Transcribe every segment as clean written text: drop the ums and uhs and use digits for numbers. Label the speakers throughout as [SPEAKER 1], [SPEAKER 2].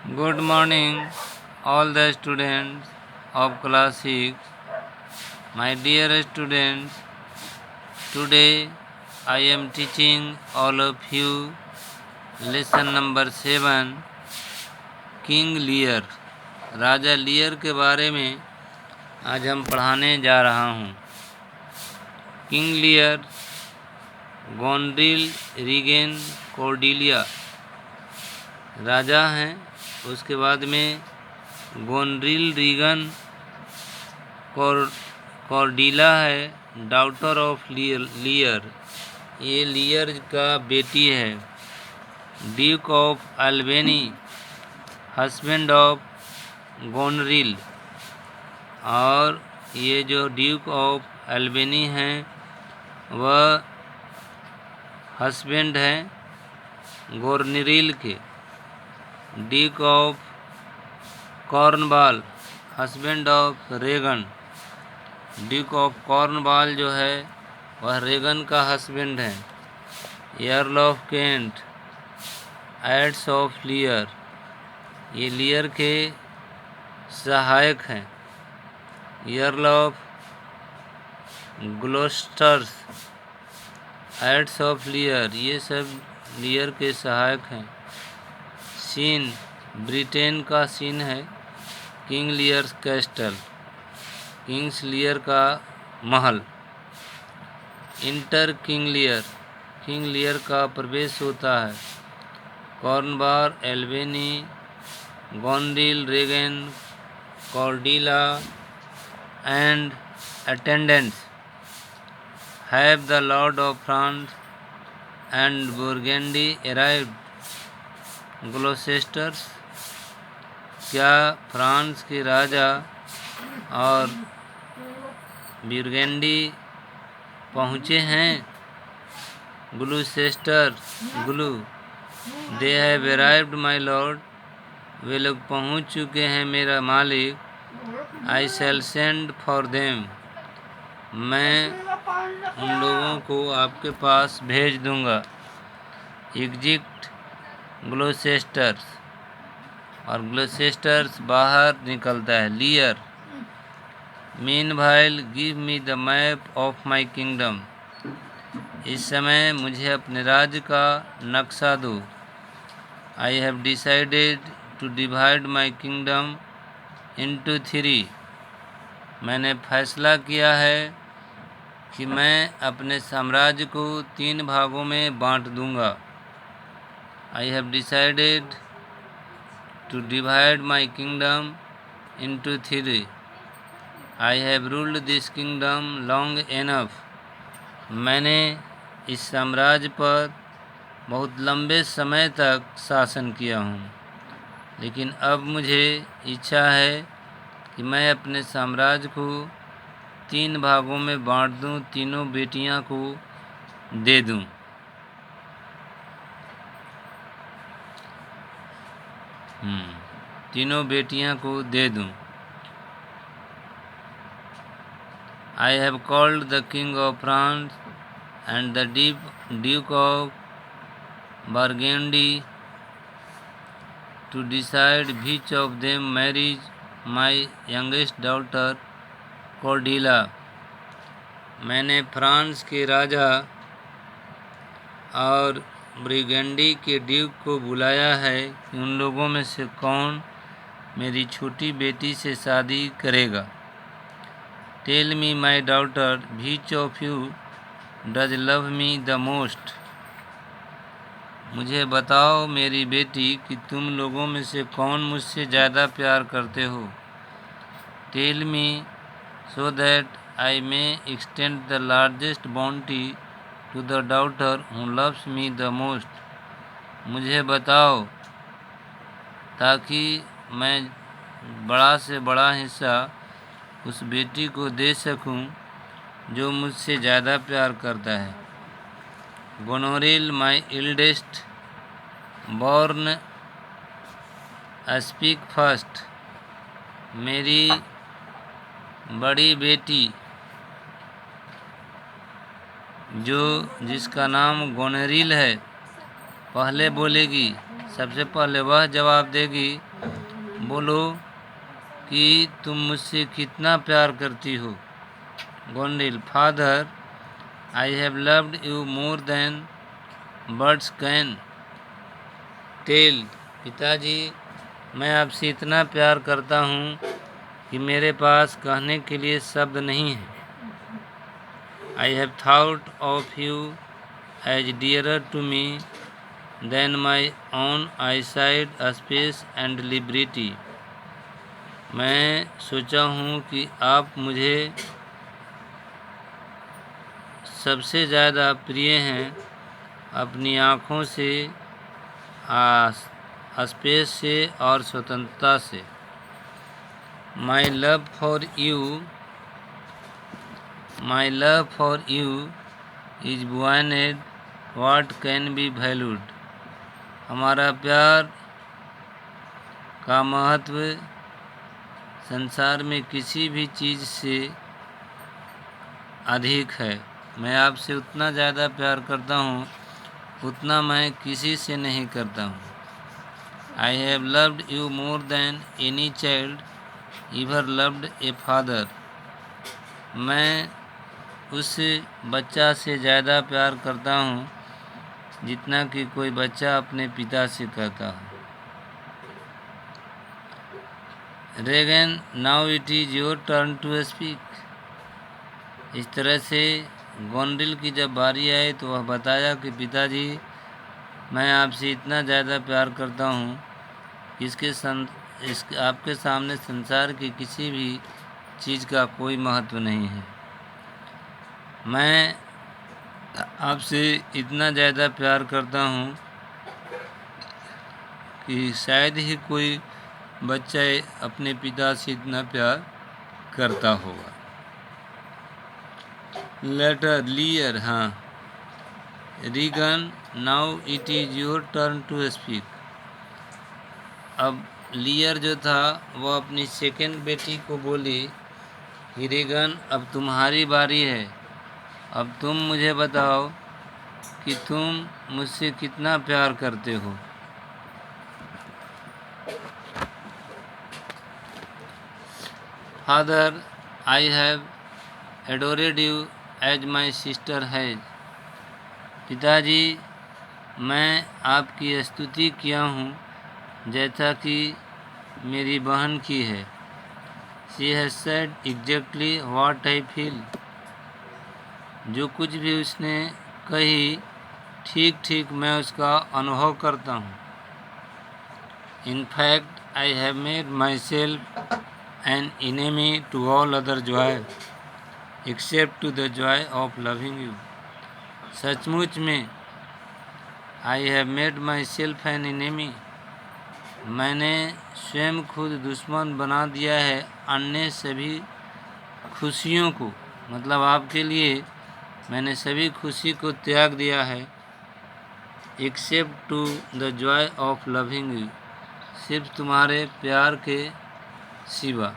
[SPEAKER 1] Good morning, all the students of class 6. My dear students, today I am teaching all of you lesson number 7, King Lear. राजा लियर के बारे में आज हम पढ़ाने जा रहा हूँ। किंग लियर, गोनरिल रीगन कॉर्डिलिया राजा हैं। उसके बाद में गोनरिल रीगन कॉर्डिला है, डॉटर ऑफ लियर। ये लियर का बेटी है। Duke of Albany, husband of Goneril. और ये जो ड्यूक ऑफ अल्बेनी हैं वह हस्बैंड हैं गोनरिल के। Duke of Cornwall, husband of Regan. Duke of Cornwall जो है वह रेगन का हस्बैंड है। Earl of Kent, aides of Lear, ये लियर के सहायक हैं। Earl of Gloucester's, aides of Lear, ये सब लियर के सहायक हैं। सीन, ब्रिटेन का सीन है King Lear's castle, King's Lear का महल। Enter King Lear, King Lear का प्रवेश होता है। Cornwall, Albany, Goneril, Regan, Cordelia and attendants have the lord of France and Burgundy arrived. Gloucester's, क्या फ्रांस के राजा और बुर्गेंडी पहुँचे हैं? ग्लूसेस्टर, ग्लू, they have arrived my lord, वे लोग पहुँच चुके हैं मेरा मालिक। I shall send for them, मैं उन लोगों को आपके पास भेज दूँगा। एग्जिट ग्लोसेस्टर्स, और ग्लोसेस्टर्स बाहर निकलता है। Lear, meanwhile give me the map of my kingdom, इस समय मुझे अपने राज्य का नक्शा दो। I have decided to divide my kingdom into 3, मैंने फैसला किया है कि मैं अपने साम्राज्य को 3 भागों में बांट दूंगा। I have decided to divide my kingdom into 3, I have ruled this kingdom long enough, मैंने इस साम्राज्य पर बहुत लंबे समय तक शासन किया हूँ, लेकिन अब मुझे इच्छा है कि मैं अपने साम्राज्य को 3 भागों में बांट दूँ, तीनों बेटियाँ को दे दूँ। तीनों बेटियां को दे दूं। I have called the King of France and the Duke of Burgundy to decide which of them marriage my youngest daughter Cordelia, मैंने फ्रांस के राजा और बर्गेंडी के ड्यूक को बुलाया है कि उन लोगों में से कौन मेरी छोटी बेटी से शादी करेगा। Tell me my daughter which of you does love me the most, मुझे बताओ मेरी बेटी कि तुम लोगों में से कौन मुझसे ज़्यादा प्यार करते हो। Tell me so that I may extend the largest bounty to the daughter who loves me the most, मुझे बताओ ताकि मैं बड़ा से बड़ा हिस्सा उस बेटी को दे सकूं जो मुझसे ज़्यादा प्यार करता है। गोनरिल माई एल्डेस्ट बॉर्न स्पीक फर्स्ट, मेरी बड़ी बेटी जिसका नाम गोनरिल है पहले बोलेगी, सबसे पहले वह जवाब देगी बोलो कि तुम मुझसे कितना प्यार करती हो। Goneril, father, I have loved you more than words can tell. पिताजी, मैं आपसे इतना प्यार करता हूँ कि मेरे पास कहने के लिए शब्द नहीं है। I have thought of you as dearer to me than my own eyesight, space and liberty. मैं सोचा हूँ कि आप मुझे सबसे ज़्यादा प्रिय हैं, अपनी आँखों से, स्पेस से और स्वतंत्रता से। My love for you is beyond what can be valued. हमारा प्यार का महत्व संसार में किसी भी चीज़ से अधिक है। मैं आपसे उतना ज़्यादा प्यार करता हूँ उतना मैं किसी से नहीं करता हूँ। I have loved you more then any child ever loved a father. मैं उस बच्चा से ज़्यादा प्यार करता हूँ जितना कि कोई बच्चा अपने पिता से करता हो। Regan, now it is your turn to speak. इस तरह से गोंडिल की जब बारी आई तो वह बताया कि पिताजी, मैं आपसे इतना ज़्यादा प्यार करता हूँ कि आपके सामने संसार की किसी भी चीज़ का कोई महत्व नहीं है। मैं आपसे इतना ज़्यादा प्यार करता हूँ कि शायद ही कोई बच्चा अपने पिता से इतना प्यार करता होगा। लेटर, लियर, हाँ। Regan, now it is your turn to speak. अब लियर जो था वह अपनी सेकंड बेटी को बोली कि रीगन, अब तुम्हारी बारी है, अब तुम मुझे बताओ कि तुम मुझसे कितना प्यार करते हो। Father, I have adored you as my sister has. पिताजी, मैं आपकी स्तुति किया हूँ जैसा कि मेरी बहन की है। She has said exactly what I feel. जो कुछ भी उसने कही ठीक ठीक मैं उसका अनुभव करता हूँ। In fact I have made my self N enemy to all other joy except to the joy of loving you। सचमुच में I have made my self N enemy, मैंने स्वयं खुद दुश्मन बना दिया है अन्य सभी खुशियों को। मतलब आपके लिए मैंने सभी खुशी को त्याग दिया है। Except to the joy of loving you, सिर्फ तुम्हारे प्यार के सिवा।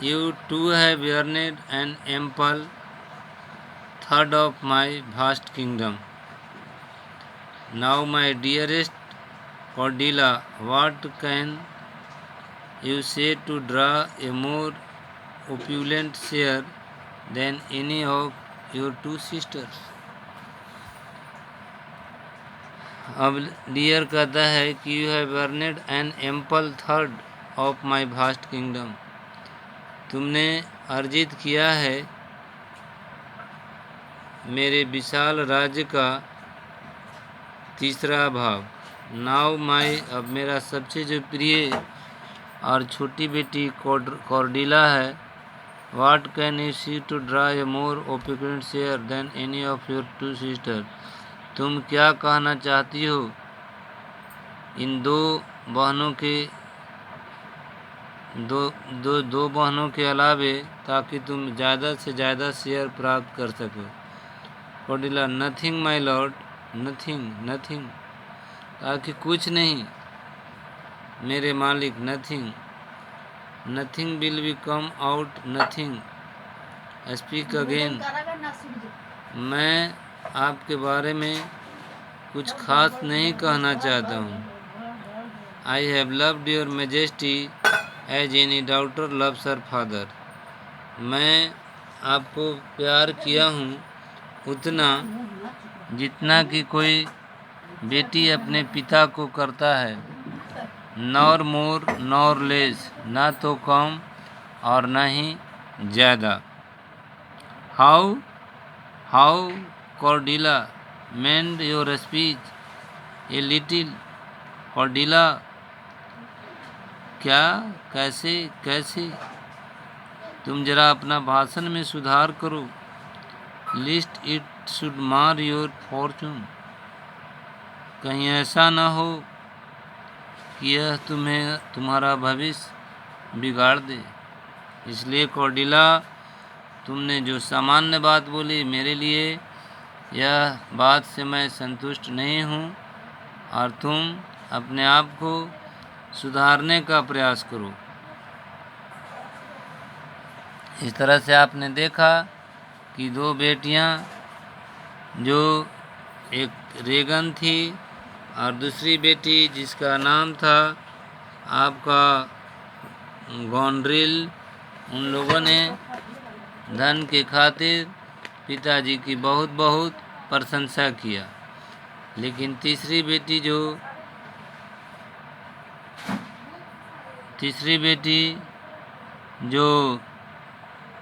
[SPEAKER 1] You too have earned an ample third of my vast kingdom. Now, my dearest Cordelia, what can you say to draw a more opulent share than any of your two sisters? अब Lear कहता है कि you have earned an ample third of my vast kingdom. तुमने अर्जित किया है मेरे विशाल राज्य का तीसरा भाग। नाउ माई, अब मेरा सबसे जो प्रिय और छोटी बेटी कॉर्डिला है। What can you see to draw a more opulent share than any of your two sister. तुम क्या कहना चाहती हो इन दो बहनों के अलावे, ताकि तुम ज़्यादा से ज़्यादा शेयर प्राप्त कर सको। कॉर्डिला, नथिंग माई लॉर्ड, नथिंग, ताकि कुछ नहीं मेरे मालिक। Nothing will be come out, nothing. Speak again. मैं आपके बारे में कुछ खास नहीं कहना चाहता हूँ। I have loved your majesty as any daughter loves her father. मैं आपको प्यार किया हूँ उतना जितना कि कोई बेटी अपने पिता को करता है, नॉर मोर नॉर लेस, ना तो कम और ना ही ज़्यादा। How how Cordelia mend your speech a little. Cordelia, क्या, कैसे कैसे? तुम जरा अपना भाषण में सुधार करो। लिस्ट इट शुड मार योर फॉर्चून। कहीं ऐसा न हो कि यह तुम्हारा भविष्य बिगाड़ दे। इसलिए कॉर्डिला, तुमने जो सामान्य बात बोली मेरे लिए, यह बात से मैं संतुष्ट नहीं हूँ और तुम अपने आप को सुधारने का प्रयास करो। इस तरह से आपने देखा कि दो बेटियां, जो एक रेगन थी और दूसरी बेटी जिसका नाम था आपका गॉन्ड्रिल, उन लोगों ने धन के खातिर पिताजी की बहुत बहुत प्रशंसा किया। लेकिन तीसरी बेटी जो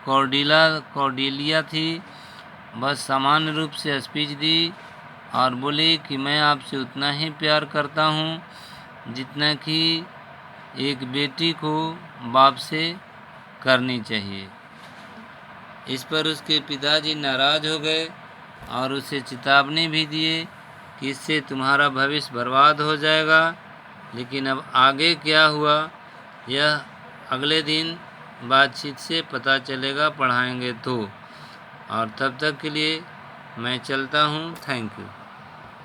[SPEAKER 1] कॉर्डिलिया थी, बस सामान्य रूप से स्पीच दी और बोली कि मैं आपसे उतना ही प्यार करता हूँ जितना कि एक बेटी को बाप से करनी चाहिए। इस पर उसके पिताजी नाराज़ हो गए और उसे चेतावनी भी दिए कि इससे तुम्हारा भविष्य बर्बाद हो जाएगा। लेकिन अब आगे क्या हुआ, यह अगले दिन बातचीत से पता चलेगा, पढ़ाएंगे तो। और तब तक के लिए मैं चलता हूँ। Thank you.